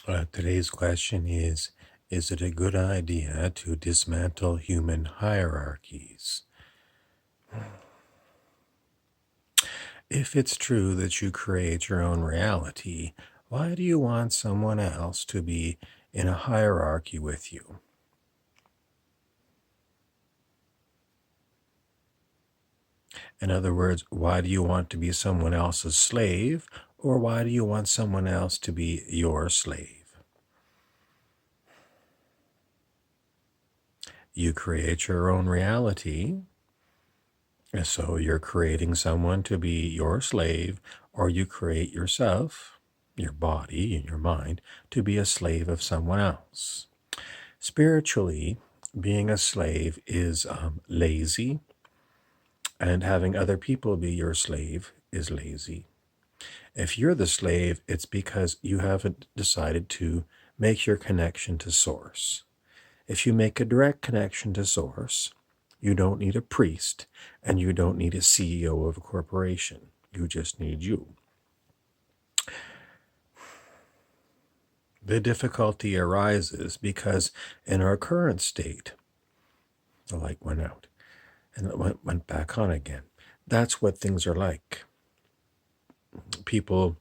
Today's question is it a good idea to dismantle human hierarchies? If it's true that you create your own reality, why do you want someone else to be in a hierarchy with you? In other words, why do you want to be someone else's slave, or why do you want someone else to be your slave? You create your own reality, and so you're creating someone to be your slave, or you create yourself, your body and your mind, to be a slave of someone else. Spiritually, being a slave is lazy, and having other people be your slave is lazy. If you're the slave, it's because you haven't decided to make your connection to Source. If you make a direct connection to Source, you don't need a priest and you don't need a CEO of a corporation. You just need you. The difficulty arises because in our current state, the light went out and it went back on again. That's what things are like. People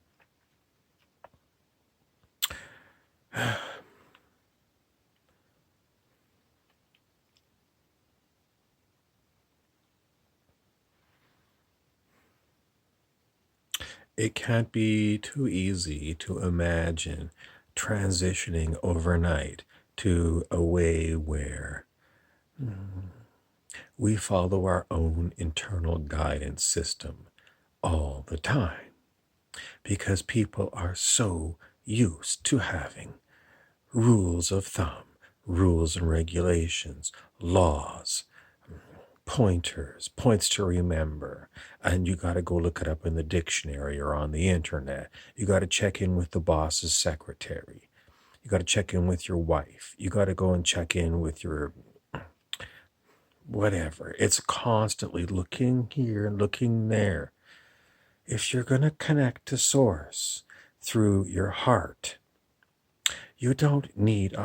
it can't be too easy to imagine transitioning overnight to a way where we follow our own internal guidance system all the time because people are so used to having rules of thumb, rules and regulations, laws, pointers, points to remember, and you got to go look it up in the dictionary or on the internet. You got to check in with the boss's secretary. You got to check in with your wife. You got to go and check in with your whatever. It's constantly looking here and looking there. If you're going to connect to Source through your heart, you don't need a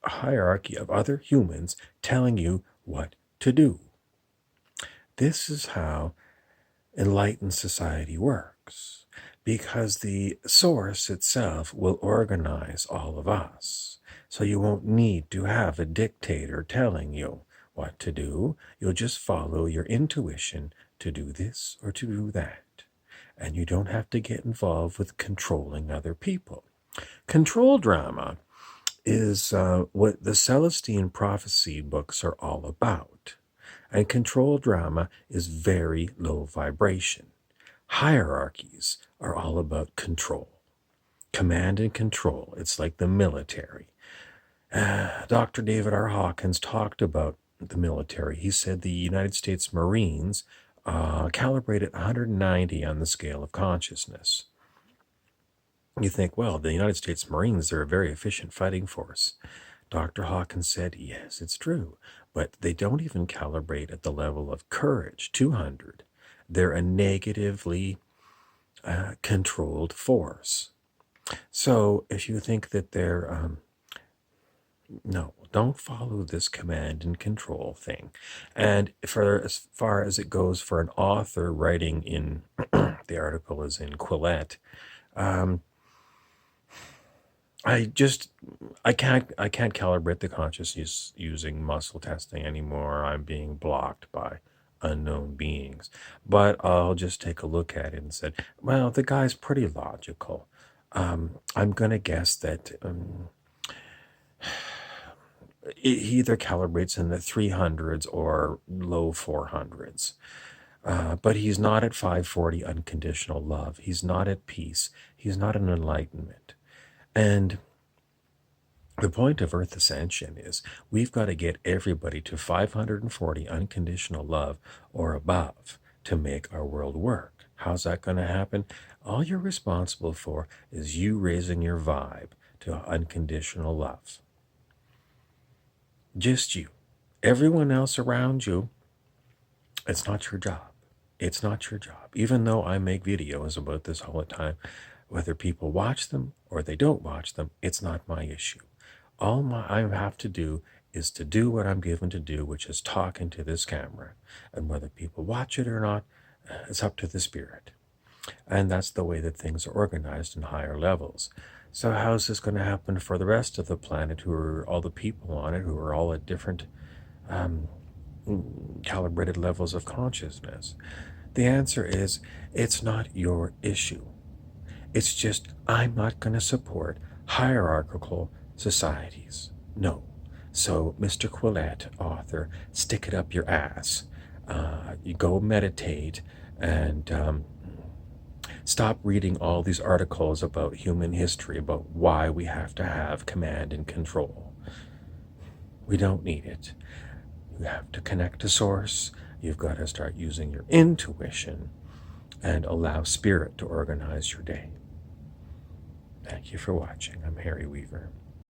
hierarchy of other humans telling you what to do. This is how enlightened society works, because the Source itself will organize all of us. So you won't need to have a dictator telling you what to do. You'll just follow your intuition to do this or to do that. And you don't have to get involved with controlling other people. Control drama is what the Celestine prophecy books are all about. And control drama is very low vibration. Hierarchies are all about control, command and control. It's like the military. Dr. David R. Hawkins talked about the military. He said the United States Marines calibrated 190 on the scale of consciousness. You think, well, the United States Marines are a very efficient fighting force. Dr. Hawkins said, yes, it's true, but they don't even calibrate at the level of courage, 200. They're a negatively controlled force. So if you think that they're, no, don't follow this command and control thing. And for as far as it goes for an author writing in, the article is in Quillette, I can't calibrate the consciousness using muscle testing anymore. I'm being blocked by unknown beings. But I'll just take a look at it and said, well, the guy's pretty logical. I'm gonna guess that he either calibrates in the 300s or low 400s. But he's not at 540 unconditional love. He's not at peace. He's not in enlightenment. And the point of Earth Ascension is we've got to get everybody to 540 unconditional love or above to make our world work. How's that going to happen? All you're responsible for is you raising your vibe to unconditional love. Just you. Everyone else around you, it's not your job. It's not your job. Even though I make videos about this all the time, Whether people watch them or they don't watch them, it's not my issue. All I have to do is to do what I'm given to do, which is talk into this camera. And whether people watch it or not, it's up to the spirit. And that's the way that things are organized in higher levels. So how's this going to happen for the rest of the planet, who are all the people on it, who are all at different calibrated levels of consciousness? The answer is, it's not your issue. It's just, I'm not going to support hierarchical societies. No. So, Mr. Quillette, author, stick it up your ass. You go meditate and stop reading all these articles about human history, about why we have to have command and control. We don't need it. You have to connect to source. You've got to start using your intuition and allow spirit to organize your day. Thank you for watching. I'm Harry Weaver.